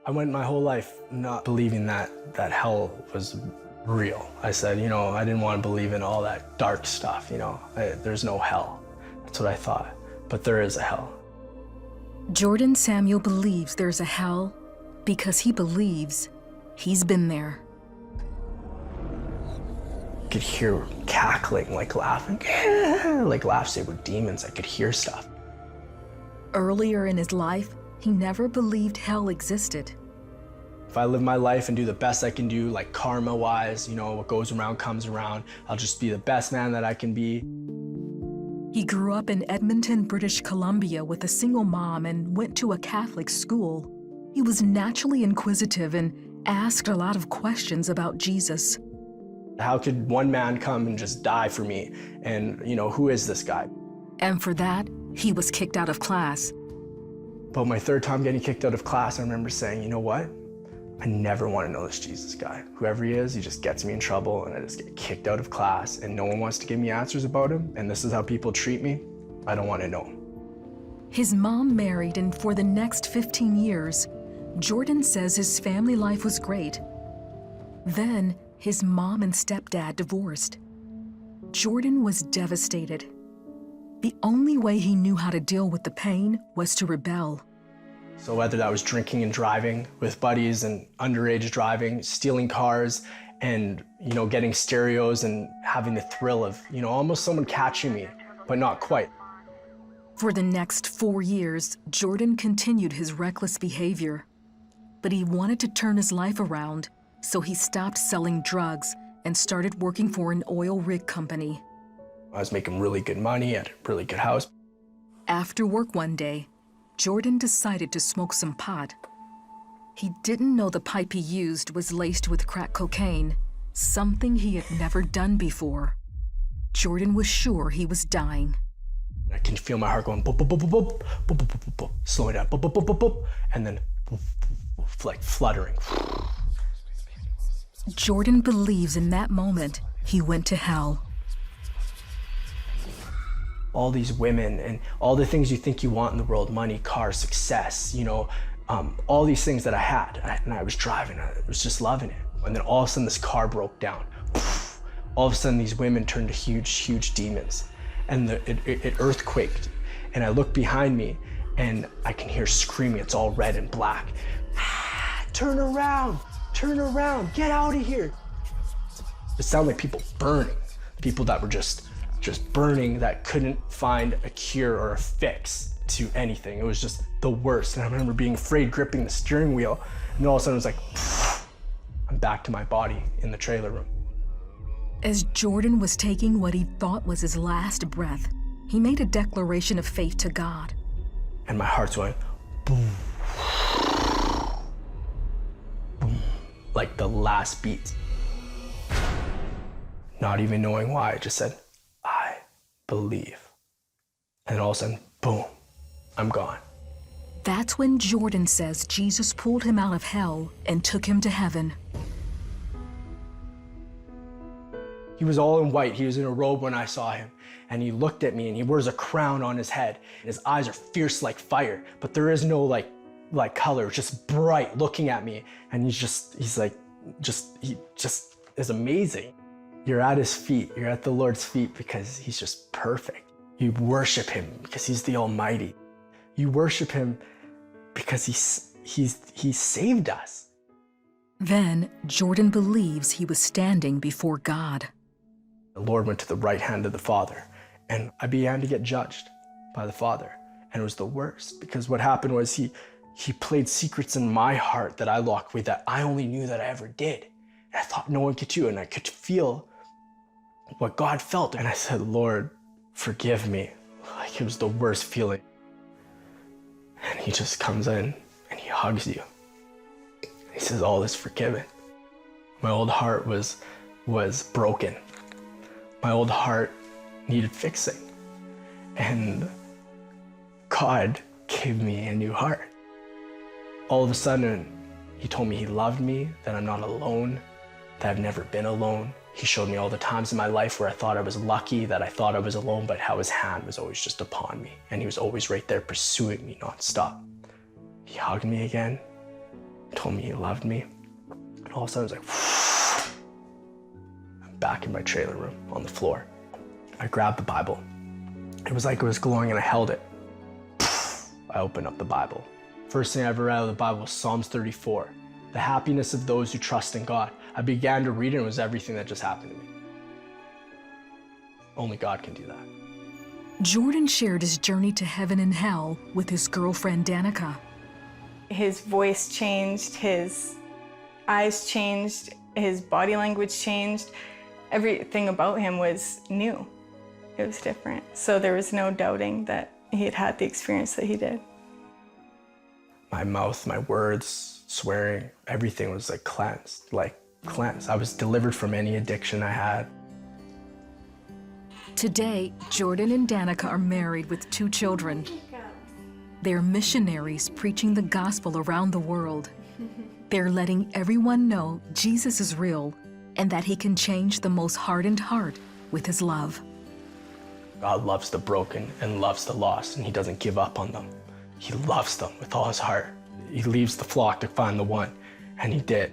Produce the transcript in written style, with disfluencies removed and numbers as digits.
I went my whole life not believing that hell was real. I said, I didn't want to believe in all that dark stuff, there's no hell. That's what I thought, but there is a hell. Jordan Samuel believes there's a hell because he believes he's been there. I could hear cackling, like laughing, like laughs. They were demons. I could hear stuff. Earlier in his life, he never believed hell existed. If I live my life and do the best I can do, like karma-wise, what goes around comes around, I'll just be the best man that I can be. He grew up in Edmonton, British Columbia with a single mom and went to a Catholic school. He was naturally inquisitive and asked a lot of questions about Jesus. How could one man come and just die for me? And, who is this guy? And for that, he was kicked out of class. But my third time getting kicked out of class, I remember saying, you know what? I never want to know this Jesus guy. Whoever he is, he just gets me in trouble and I just get kicked out of class and no one wants to give me answers about him and this is how people treat me. I don't want to know. His mom married, and for the next 15 years, Jordan says his family life was great. Then, his mom and stepdad divorced. Jordan was devastated. The only way he knew how to deal with the pain was to rebel. So whether that was drinking and driving with buddies and underage driving, stealing cars, and getting stereos and having the thrill of almost someone catching me, but not quite. For the next 4 years, Jordan continued his reckless behavior. But he wanted to turn his life around, so he stopped selling drugs and started working for an oil rig company. I was making really good money at a really good house. After work one day, Jordan decided to smoke some pot. He didn't know the pipe he used was laced with crack cocaine, something he had never done before. Jordan was sure he was dying. I can feel my heart going boop, boop, boop, boop, boop, boop, boop, boop, boop, slowing down, boop, boop, boop, boop, boop, and then boop, boop, boop, like fluttering. Jordan believes in that moment he went to hell. All these women and all the things you think you want in the world, money, cars, success, all these things that I had, and I was driving, I was just loving it. And then all of a sudden this car broke down. All of a sudden these women turned to huge, huge demons. And it earthquaked. And I look behind me and I can hear screaming, it's all red and black. Turn around, get out of here. It sounded like people burning, people that were just burning, that couldn't find a cure or a fix to anything. It was just the worst. And I remember being afraid, gripping the steering wheel, and all of a sudden it was like, I'm back to my body in the trailer room. As Jordan was taking what he thought was his last breath, he made a declaration of faith to God. And my heart's going, boom, boom, like the last beat. Not even knowing why, I just said, I believe. And all of a sudden, boom, I'm gone. That's when Jordan says Jesus pulled him out of hell and took him to heaven. He was all in white. He was in a robe when I saw him. And he looked at me and he wears a crown on his head. His eyes are fierce like fire, but there is no like color, just bright looking at me. And he just is amazing. You're at his feet. You're at the Lord's feet because he's just perfect. You worship him because he's the Almighty. You worship him because he saved us. Then Jordan believes he was standing before God. The Lord went to the right hand of the Father, and I began to get judged by the Father. And it was the worst, because what happened was he played secrets in my heart that I locked away, that I only knew that I ever did. And I thought no one could do, and I could feel what God felt. And I said, Lord, forgive me. Like, it was the worst feeling. And he just comes in and he hugs you. He says, all is forgiven. My old heart was broken. My old heart needed fixing. And God gave me a new heart. All of a sudden, he told me he loved me, that I'm not alone, that I've never been alone. He showed me all the times in my life where I thought I was lucky, that I thought I was alone, but how his hand was always just upon me. And he was always right there pursuing me nonstop. He hugged me again. told me he loved me. And all of a sudden, it was like, I'm back in my trailer room on the floor. I grabbed the Bible. It was like it was glowing and I held it. I opened up the Bible. First thing I ever read out of the Bible was Psalms 34. The happiness of those who trust in God. I began to read it and it was everything that just happened to me. Only God can do that. Jordan shared his journey to heaven and hell with his girlfriend Danica. His voice changed, his eyes changed, his body language changed. Everything about him was new. It was different. So there was no doubting that he had had the experience that he did. My mouth, my words, swearing, everything was like cleansed. I was delivered from any addiction I had. Today, Jordan and Danica are married with 2 children. They're missionaries preaching the gospel around the world. They're letting everyone know Jesus is real and that he can change the most hardened heart with his love. God loves the broken and loves the lost, and he doesn't give up on them. He loves them with all his heart. He leaves the flock to find the one, and he did.